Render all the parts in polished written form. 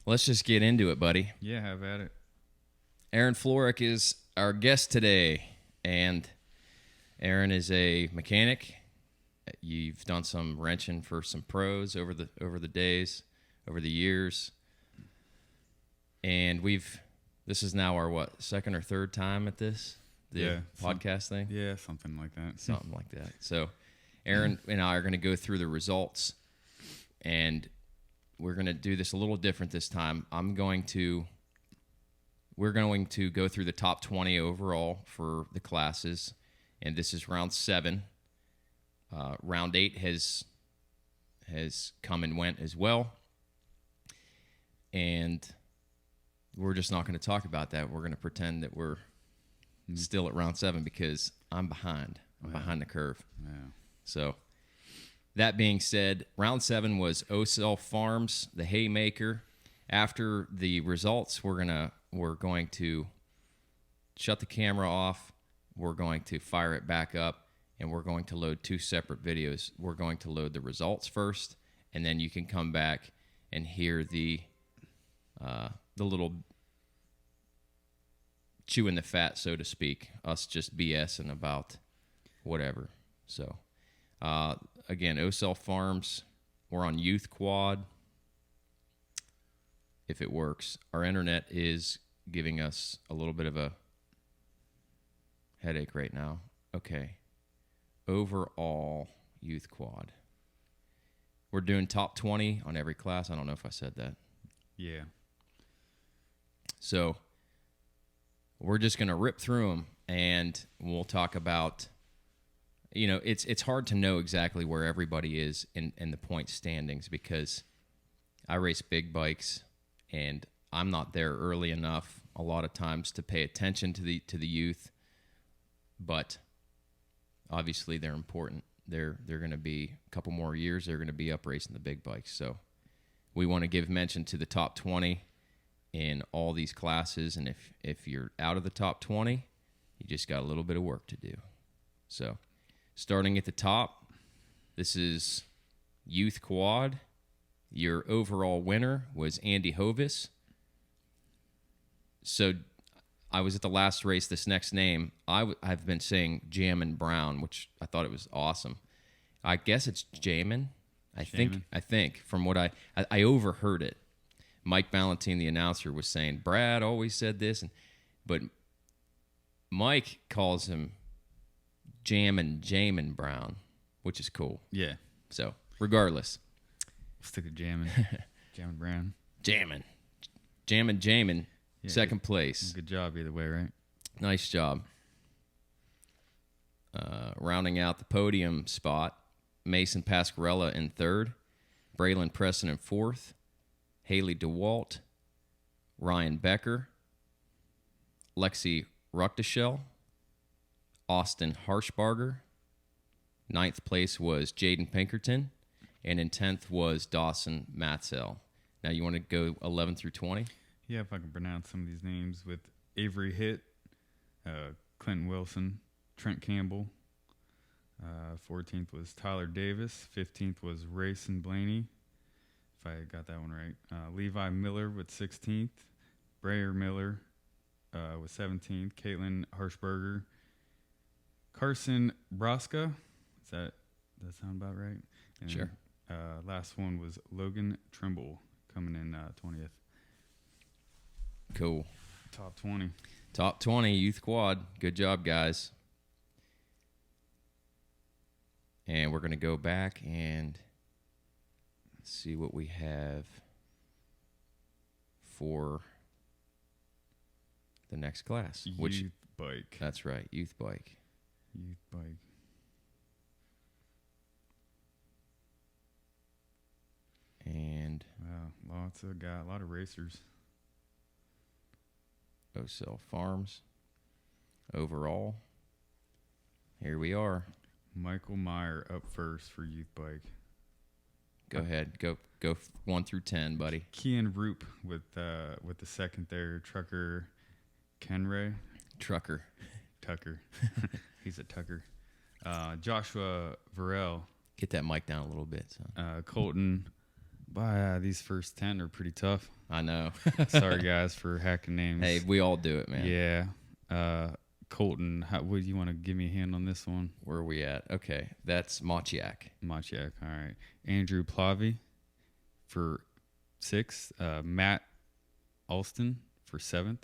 let's just get into it, buddy. Yeah, have at it. Aaron Florek is our guest today, and Aaron is a mechanic. You've done some wrenching for some pros over the days, over the years, and this is now our second or third time at this podcast thing. Yeah, something like that. Something like that. So, Aaron and I are going to go through the results, and we're going to do this a little different this time. We're going to go through the top 20 overall for the classes, and this is round 7. Round 8 has come and went as well, and we're just not going to talk about that. We're going to pretend that we're still at round 7 because I'm behind. I'm behind the curve. Yeah. So, that being said, round 7 was OCEL Farms, the Haymaker. After the results, we're going to shut the camera off. We're going to fire it back up, and we're going to load 2 separate videos. We're going to load the results first, and then you can come back and hear the little chewing the fat, so to speak, us just BSing about whatever. So, again, OCEL Farms, we're on Youth Quad, if it works. Our internet is giving us a little bit of a headache right now. Okay. Overall, Youth Quad. We're doing top 20 on every class. I don't know if I said that. Yeah. So, we're just going to rip through them, and we'll talk about, it's hard to know exactly where everybody is in the point standings because I race big bikes, and I'm not there early enough a lot of times to pay attention to the youth, but obviously they're important. They're going to be a couple more years. They're going to be up racing the big bikes. So we want to give mention to the top 20 in all these classes, and if you're out of the top 20, you just got a little bit of work to do. So starting at the top, this is Youth Quad. Your overall winner was Andy Hovis. So I was at the last race. This next name, I've been saying Jammin' Brown, which I thought it was awesome. I guess it's Jamin. I think from what I overheard it. Mike Ballantine, the announcer, was saying Brad always said this, but Mike calls him Jamin' Brown, which is cool. Yeah. So regardless, Stick to Jammin'. Jammin' Brown. Jamin'. Yeah, second place. Good job either way, right? Nice job. Rounding out the podium spot, Mason Pasquarella in 3rd, Braylon Preston in 4th, Haley DeWalt, Ryan Becker, Lexi Ruckteschel, Austin Harshbarger. 9th place was Jaden Pinkerton, and in 10th was Dawson Matzel. Now, you want to go 11 through 20? Yeah, if I can pronounce some of these names with Avery Hitt, Clinton Wilson, Trent Campbell. 14th was Tyler Davis. 15th was Rayson Blaney, if I got that one right. Levi Miller with 16th. Brayer Miller with 17th. Caitlin Harshberger. Carson Broska. Does that sound about right? And Sure. Last one was Logan Trimble coming in 20th. Cool. Top 20. Top 20, Youth Quad. Good job, guys. And we're going to go back and see what we have for the next class. Youth bike. That's right, youth bike. Youth bike. And wow, got a lot of racers. OCEL Farms. Overall, here we are. Michael Meyer up first for youth bike. Go ahead. Go 1 through 10, buddy. Kian Roop with the second there. Trucker Kenray. Tucker. He's a Tucker. Joshua Varel. Get that mic down a little bit. Son. Colton But these first 10 are pretty tough. I know. Sorry, guys, for hacking names. Hey, we all do it, man. Yeah. Colton, would you want to give me a hand on this one? Where are we at? Okay, that's Machiak. Machiak, all right. Andrew Plavy for 6th. Matt Alston for 7th.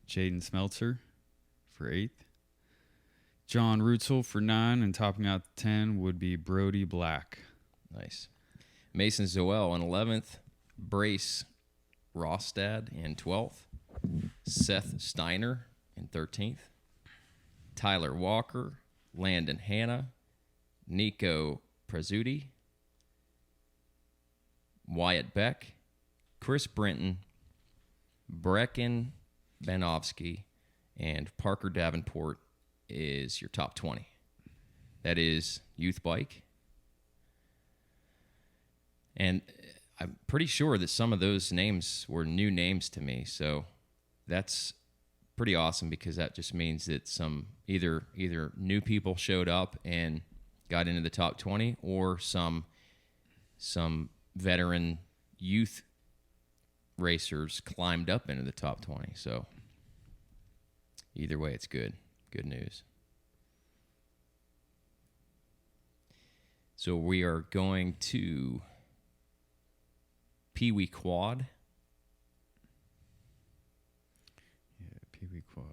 Jaden Smeltzer for 8th. John Rutzel for 9, and topping out 10 would be Brody Black. Nice. Mason Zoel in 11th. Brace Rostad in 12th. Seth Steiner in 13th. Tyler Walker, Landon Hanna, Nico Prazuti, Wyatt Beck, Chris Brenton, Brecken Banovsky, and Parker Davenport is your top 20. That is youth bike. And I'm pretty sure that some of those names were new names to me. So that's pretty awesome, because that just means that some either new people showed up and got into the top 20, or some veteran youth racers climbed up into the top 20. So either way, it's good news. So we are going to Pee Wee Quad. Yeah, Pee Wee Quad.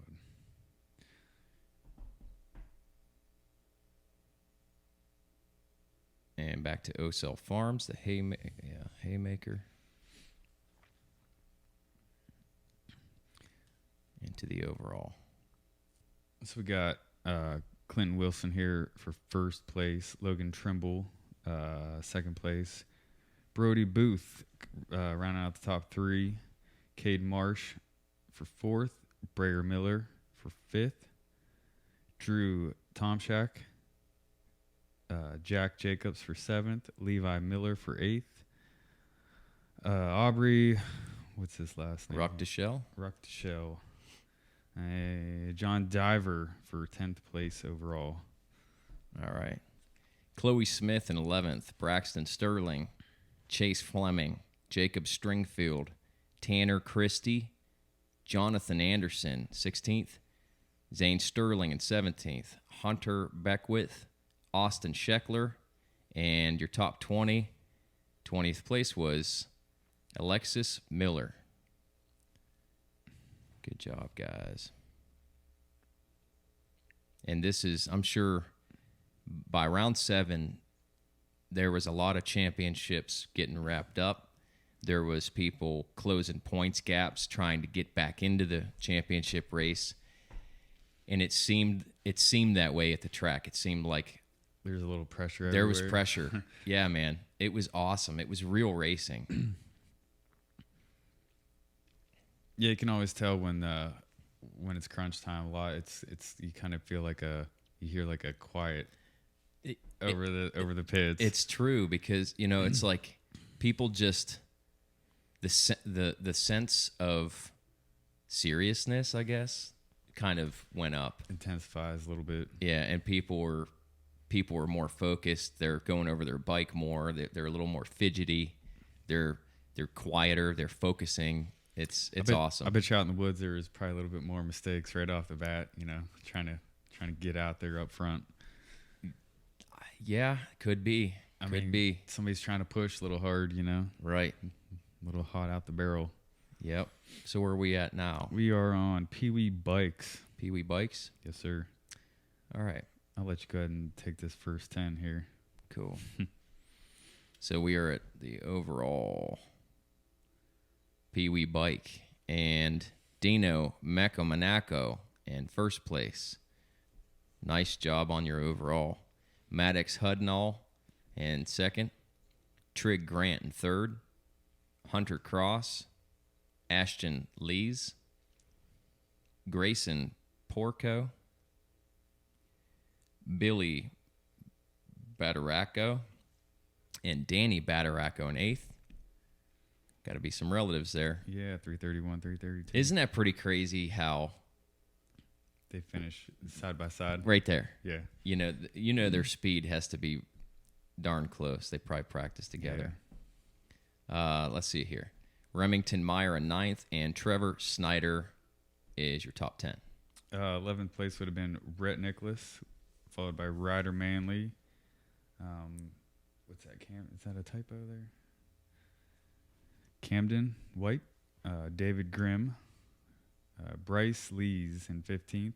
And back to OCEL Farms, the Haymaker. Into the overall. So we got Clinton Wilson here for 1st place. Logan Trimble, 2nd place. Brody Booth rounding out the top 3. Cade Marsh for 4th. Brayer Miller for 5th. Drew Tomczak. Jack Jacobs for 7th. Levi Miller for 8th. Aubrey, what's his last name? Ruck DeShell. John Diver for 10th place overall. All right. Chloe Smith in 11th. Braxton Sterling. Chase Fleming. Jacob Stringfield. Tanner Christie. Jonathan Anderson, 16th. Zane Sterling in 17th. Hunter Beckwith. Austin Scheckler. And your top 20, 20th place was Alexis Miller. Good job, guys. And this is, I'm sure, by round 7, there was a lot of championships getting wrapped up. There was people closing points gaps, trying to get back into the championship race. And it seemed that way at the track. It seemed like there's a little pressure there everywhere. was pressure. Yeah, man. It was awesome. It was real racing. Yeah, you can always tell when it's crunch time. A lot, it's you kind of feel like you hear like a quiet over the pits. It's true, because it's like people just the sense of seriousness, I guess, kind of went up, intensifies a little bit. Yeah, and people were more focused. They're going over their bike more. They're a little more fidgety. They're quieter. They're focusing. It's awesome. I bet you out in the woods there was probably a little bit more mistakes right off the bat. Trying to get out there up front. Yeah, could be. Could be. Somebody's trying to push a little hard. Right. A little hot out the barrel. Yep. So where are we at now? We are on Pee Wee Bikes. Pee Wee Bikes? Yes, sir. All right. I'll let you go ahead and take this first 10 here. Cool. So we are at the overall Pee Wee Bike, and Dino Meco in first place. Nice job on your overall. Maddox Hudnall in second. Trig Grant in third. Hunter Cross. Ashton Lees. Grayson Porco. Billy Battaraco. And Danny Battaraco in eighth. Got to be some relatives there. Yeah, 331, 332. Isn't that pretty crazy how they finish side by side? Right there. Yeah. Their speed has to be darn close. They probably practice together. Let's see here. Remington Meyer in 9th, and Trevor Snyder is your top 10. 11th place would have been Rhett Nicholas, followed by Ryder Manley. What's that? Is that a typo there? Camden White, David Grimm, Bryce Lees in 15th,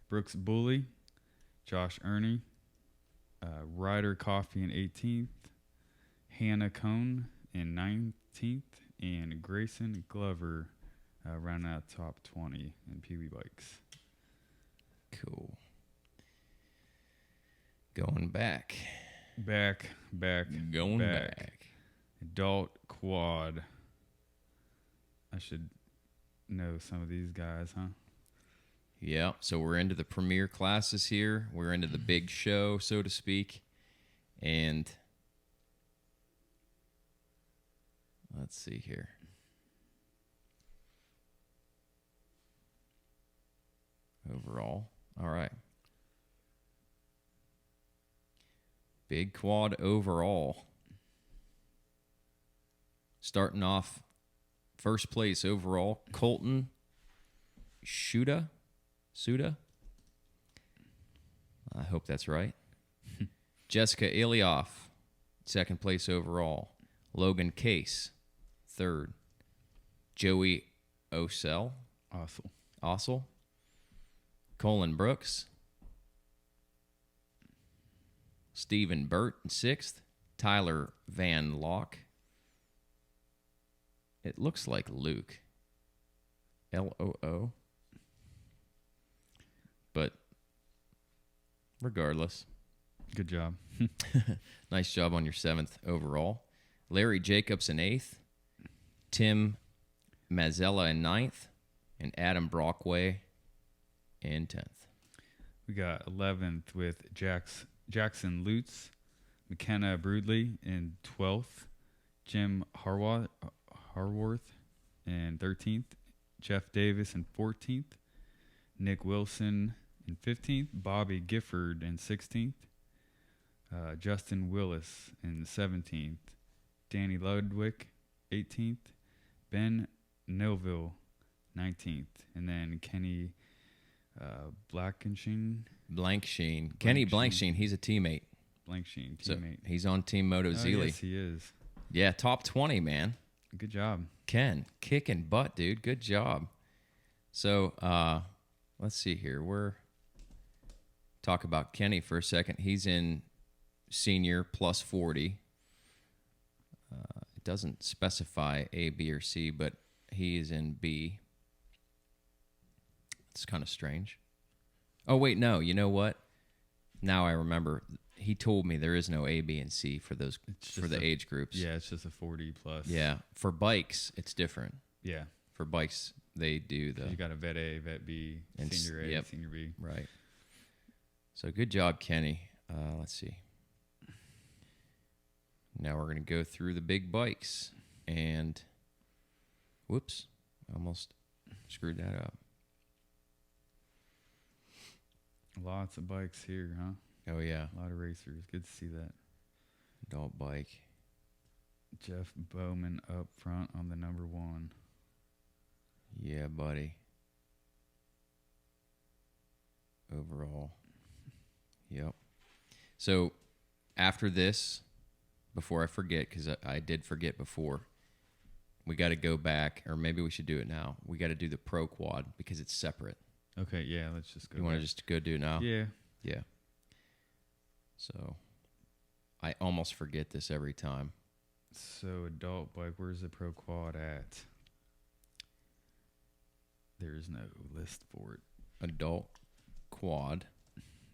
Brooks Bully, Josh Ernie, Ryder Coffey in 18th, Hannah Cohn in 19th, and Grayson Glover rounding out top 20 in Pee Wee Bikes. Cool. Going back. Going back. Adult quad. I should know some of these guys, huh? Yeah, so we're into the premier classes here. We're into the big show, so to speak. And let's see here. Overall. All right. Big quad overall. Starting off first place overall, Colton Suda. I hope that's right. Jessica Ilioff, second place overall. Logan Case, third. Joey OCEL. Ossel. Colin Brooks. Stephen Burt in 6th. Tyler Van Locke. It looks like Luke. Loo. But regardless. Good job. Nice job on your 7th overall. Larry Jacobs in 8th. Tim Mazzella in 9th. And Adam Brockway in 10th. We got 11th with Jackson Lutz, McKenna Broodley in 12th, Jim Harworth in 13th, Jeff Davis in 14th, Nick Wilson in 15th, Bobby Gifford in 16th, Justin Willis in 17th, Danny Ludwig 18th, Ben Neville 19th, and then Kenny Blanksheen. Kenny Blanksheen, he's a teammate. Teammate. So he's on Team Moto Zealy. Yes, he is. Yeah, top 20, man. Good job. Ken, kicking butt, dude. Good job. So, let's see here. We're talk about Kenny for a second. He's in senior plus 40. It doesn't specify A, B, or C, but he is in B. It's kind of strange. Oh, wait, no. You know what? Now I remember. He told me there is no A, B, and C for those for the age groups. Yeah, it's just a 40 plus. Yeah. For bikes, it's different. Yeah. For bikes, they do the... You got a Vet A, Vet B, and Senior A, yep, Senior B. Right. So good job, Kenny. Let's see. Now we're going to go through the big bikes. And... Whoops. Almost screwed that up. Lots of bikes here, huh? Oh, yeah. A lot of racers. Good to see that. Adult bike. Jeff Bowman up front on the number 1. Yeah, buddy. Overall. Yep. So, after this, before I forget, because I did forget before, we got to go back, or maybe we should do it now. We got to do the Pro Quad because it's separate. Okay, yeah, let's just go. You want to just go do it now? Yeah. Yeah. So, I almost forget this every time. So, adult bike, where's the Pro Quad at? There's no list for it. Adult quad.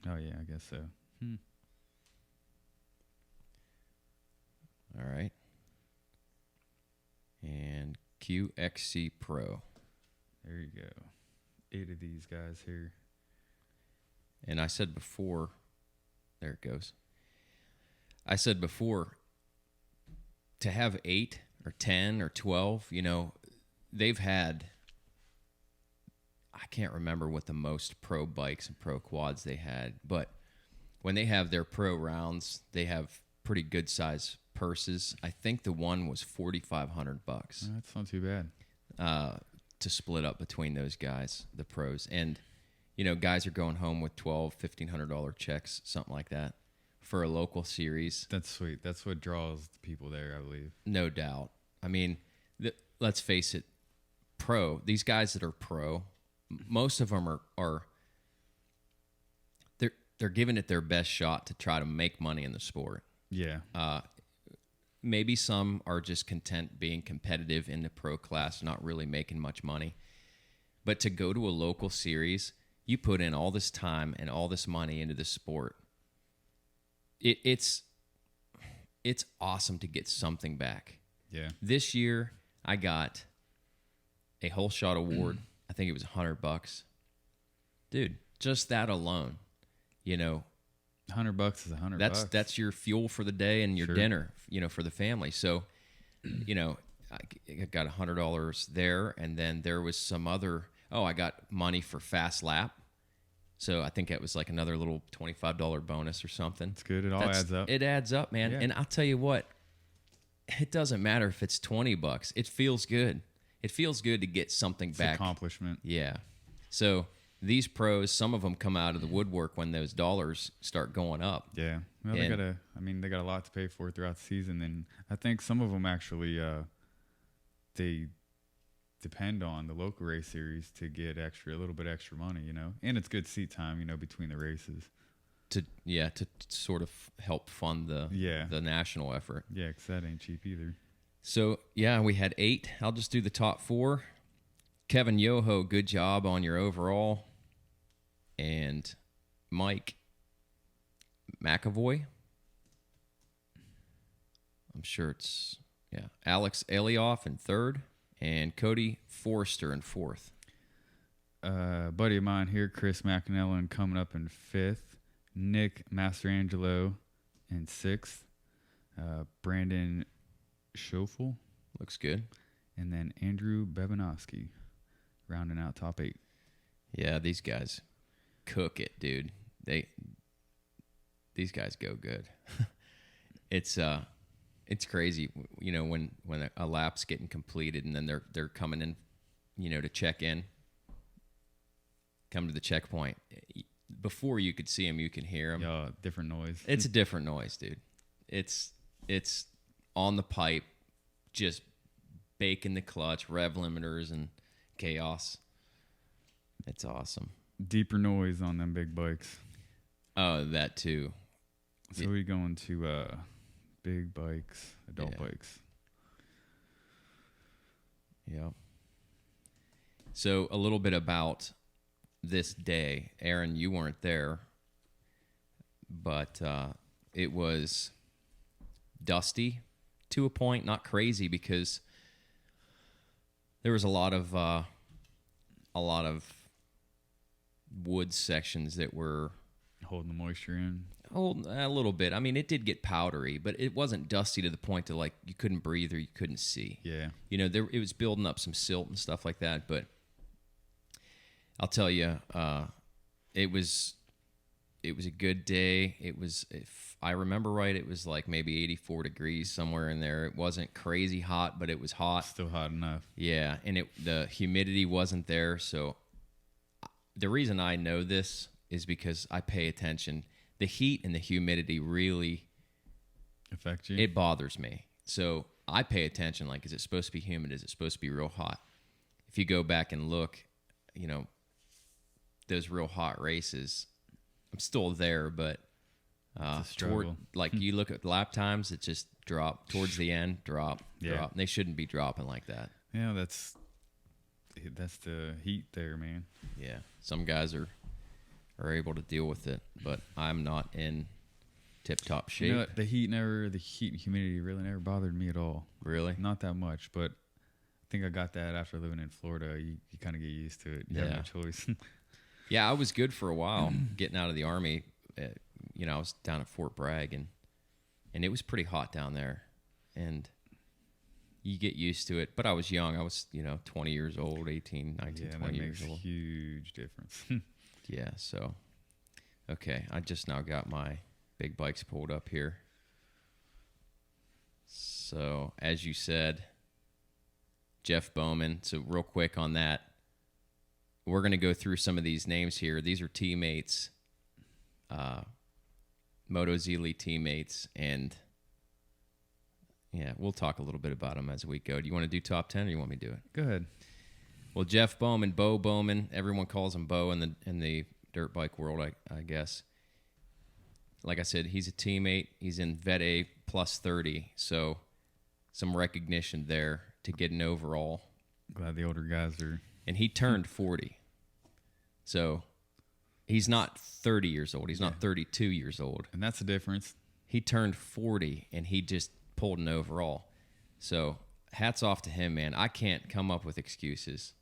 Oh, yeah, I guess so. All right. And QXC Pro. There you go. 8 of these guys here. And I said before, there it goes. I said before, to have 8 or 10 or 12, you know, they've had, I can't remember what the most pro bikes and pro quads they had, but when they have their pro rounds, they have pretty good size purses. I think the one was $4,500 That's not too bad. to split up between those guys, the pros. And, guys are going home with $1,200-$1,500 checks, something like that, for a local series. That's sweet. That's what draws the people there, I believe. No doubt. I mean, let's face it, these guys that are pro, most of them are they're giving it their best shot to try to make money in the sport. Yeah. Maybe some are just content being competitive in the pro class, not really making much money. But to go to a local series, you put in all this time and all this money into the sport. It's awesome to get something back. Yeah. This year, I got a whole shot award. I think it was $100. Dude, just that alone, $100 is $100. That's your fuel for the day and your dinner, for the family. So, I got $100 there, and then there was some other. I got money for fast lap. So I think it was like another little $25 bonus or something. It's good. It all adds up. It adds up, man. Yeah. And I'll tell you what, it doesn't matter if it's $20. It feels good. It feels good to get something back. Accomplishment. Yeah. So these pros, some of them come out of the woodwork when those dollars start going up. Yeah. Well, they got a lot to pay for throughout the season, and I think some of them actually they depend on the local race series to get a little bit extra money, and it's good seat time, between the races. To sort of help fund the national effort. Yeah, because that ain't cheap either. So, we had 8. I'll just do the top 4. Kevin Yoho, good job on your overall. And Mike McAvoy. I'm sure it's, Alex Elioff in 3rd. And Cody Forrester in 4th. Buddy of mine here, Chris McAnellen, coming up in 5th. Nick Mastrangelo in 6th. Brandon Schoeffel. Looks good. And then Andrew Bebanowski rounding out top 8. Yeah, these guys cook it, dude. These guys go good. It's crazy, when a lap's getting completed and then they're coming in, to check in, come to the checkpoint. Before you could see them, you can hear them. Yeah, different noise. It's a different noise, dude. It's on the pipe, just baking the clutch, rev limiters, and chaos. It's awesome. Deeper noise on them big bikes. Oh, that too. So we going to big bikes, adult bikes. Yeah. So a little bit about this day. Aaron, you weren't there, but it was dusty to a point, not crazy, because there was a lot of wood sections that were holding the moisture in. A little bit. I mean, it did get powdery, but it wasn't dusty to the point that, like, you couldn't breathe or you couldn't see. Yeah. It was building up some silt and stuff like that, but I'll tell you, it was a good day. It was, if I remember right, it was like maybe 84 degrees, somewhere in there. It wasn't crazy hot, but it was hot. Still hot enough. Yeah, and the humidity wasn't there, so the reason I know this is because I pay attention. The heat and the humidity really affect you. It bothers me. So I pay attention, like, is it supposed to be humid? Is it supposed to be real hot? If you go back and look, those real hot races, I'm still there, but you look at lap times, it just drop towards the end, drop. They shouldn't be dropping like that. Yeah, that's the heat there, man. Yeah, some guys are able to deal with it, but I'm not in tip-top shape. The heat and humidity really never bothered me at all. Really? Not that much, but I think I got that after living in Florida. You kind of get used to it. You have no choice. Yeah, I was good for a while getting out of the Army. I was down at Fort Bragg, and it was pretty hot down there, and you get used to it. But I was young. I was, 20 years old, 18, 19, 20 years old. That makes a huge difference. Yeah, so, okay. I just now got my big bikes pulled up here. So, as you said, Jeff Bowman. So, real quick on that, we're going to go through some of these names here. These are teammates, Moto Zealy teammates, and yeah, we'll talk a little bit about them as we go. Do you want to do top 10 or you want me to do it? Go ahead. Well, Jeff Bowman, Bo Bowman, everyone calls him Bo in the dirt bike world, I guess. Like I said, he's a teammate. He's in Vet A plus 30, so some recognition there to get an overall. Glad the older guys are. And he turned 40. So he's not 30 years old. He's not 32 years old. And that's the difference. He turned 40, and he just pulled an overall. So hats off to him, man. I can't come up with excuses.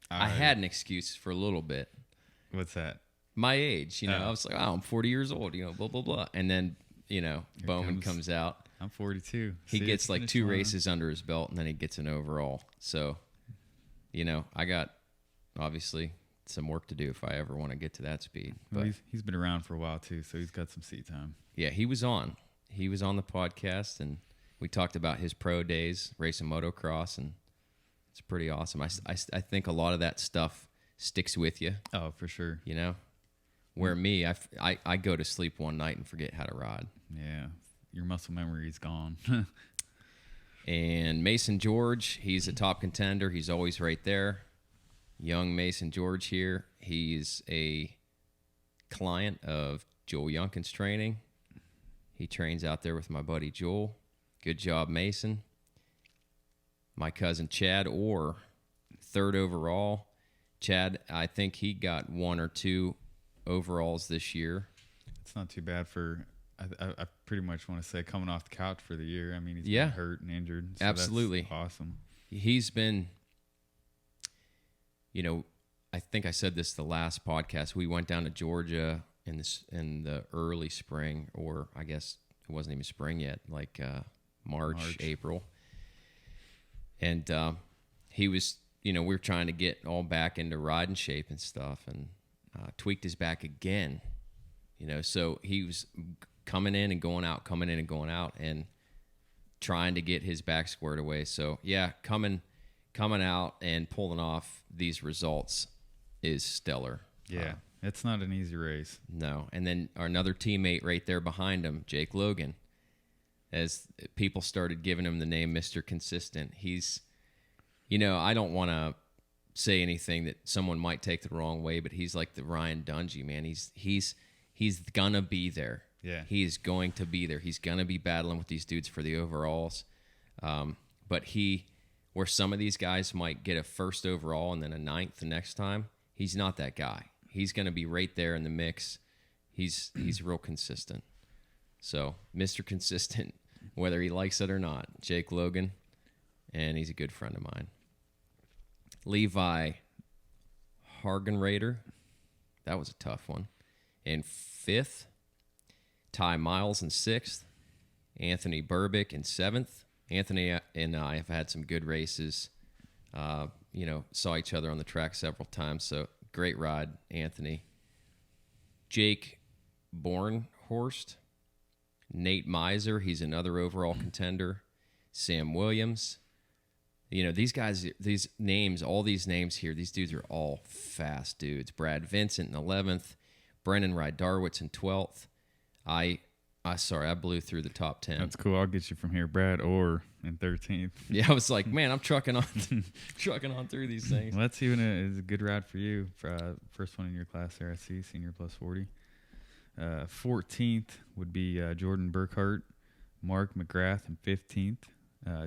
I had an excuse for a little bit. What's that? My age. I was like, oh, I'm 40 years old, blah, blah, blah. And then, Bowman comes out. I'm 42. He gets like 2 races under his belt, and then he gets an overall. So, I got, obviously, some work to do if I ever want to get to that speed. Well, he's been around for a while, too, so he's got some seat time. Yeah, he was on. He was on the podcast, and we talked about his pro days, racing motocross, and it's pretty awesome. I think a lot of that stuff sticks with you. Oh, for sure. Where me, I go to sleep one night and forget how to ride. Yeah, your muscle memory is gone. And Mason George, he's a top contender. He's always right there. Young Mason George here. He's a client of Joel Youngkin's training. He trains out there with my buddy Joel. Good job, Mason. My cousin Chad Orr, 3rd overall. Chad, I think he got 1 or 2 overalls this year. It's not too bad for, I pretty much want to say, coming off the couch for the year. I mean, he's been hurt and injured. So absolutely. That's awesome. He's been, I think I said this the last podcast. We went down to Georgia in the early spring, or I guess it wasn't even spring yet, like March, April. And he was, we were trying to get all back into riding shape and stuff, and tweaked his back again. So he was coming in and going out, and trying to get his back squared away. So yeah, coming out and pulling off these results is stellar. Yeah, it's not an easy race. No. And then another teammate right there behind him, Jake Logan, as people started giving him the name Mr. Consistent. He's, I don't want to say anything that someone might take the wrong way, but he's like the Ryan Dungey, man. He's gonna be there. Yeah. He is going to be there. He's gonna be battling with these dudes for the overalls. But where some of these guys might get a 1st overall and then a 9th the next time, he's not that guy. He's gonna be right there in the mix. He's real consistent. So Mr. Consistent, whether he likes it or not, Jake Logan, and he's a good friend of mine. Levi Hargenrader, that was a tough one. In 5th, Ty Miles in 6th, Anthony Burbick in 7th. Anthony and I have had some good races. Saw each other on the track several times, so great ride, Anthony. Jake Bornhorst, Nate Miser, he's another overall contender. Sam Williams. These guys, these names, all these names here, these dudes are all fast dudes. Brad Vincent in 11th, Brennan Rydarwitz in 12th. I blew through the top 10. That's cool. I'll get you from here, Brad Orr in 13th. Yeah, I was like, man, I'm trucking on through these things. Well, that's even a good ride for you. First one in your class there, I see, senior plus 40. 14th would be Jordan Burkhart, Mark McGrath in 15th.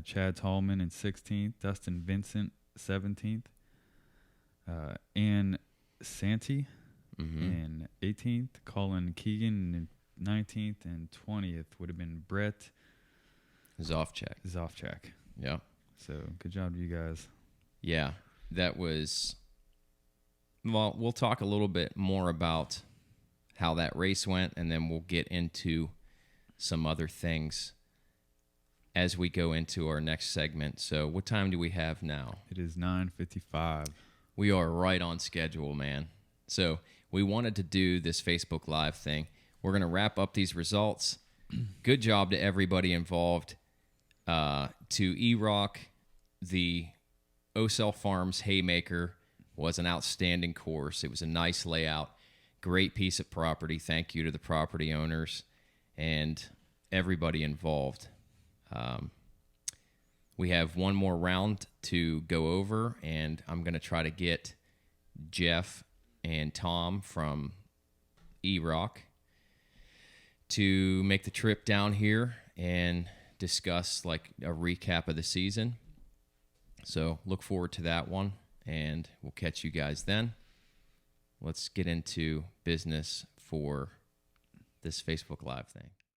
Chad Tallman in 16th, Dustin Vincent 17th, Ann Santee in 18th, Colin Keegan in 19th, and 20th would have been Brett Zofchak. Yeah. So good job to you guys. Yeah, that was. Well, we'll talk a little bit more about how that race went, and then we'll get into some other things as we go into our next segment. So what time do we have now? It is 9:55. We are right on schedule, man. So we wanted to do this Facebook Live thing. We're going to wrap up these results. Good job to everybody involved. To EROC, the OCEL Farms Haymaker was an outstanding course. It was a nice layout, great piece of property. Thank you to the property owners and everybody involved. We have one more round to go over, and I'm going to try to get Jeff and Tom from EROC to make the trip down here and discuss like a recap of the season. So look forward to that one, and we'll catch you guys then. Let's get into business for this Facebook Live thing.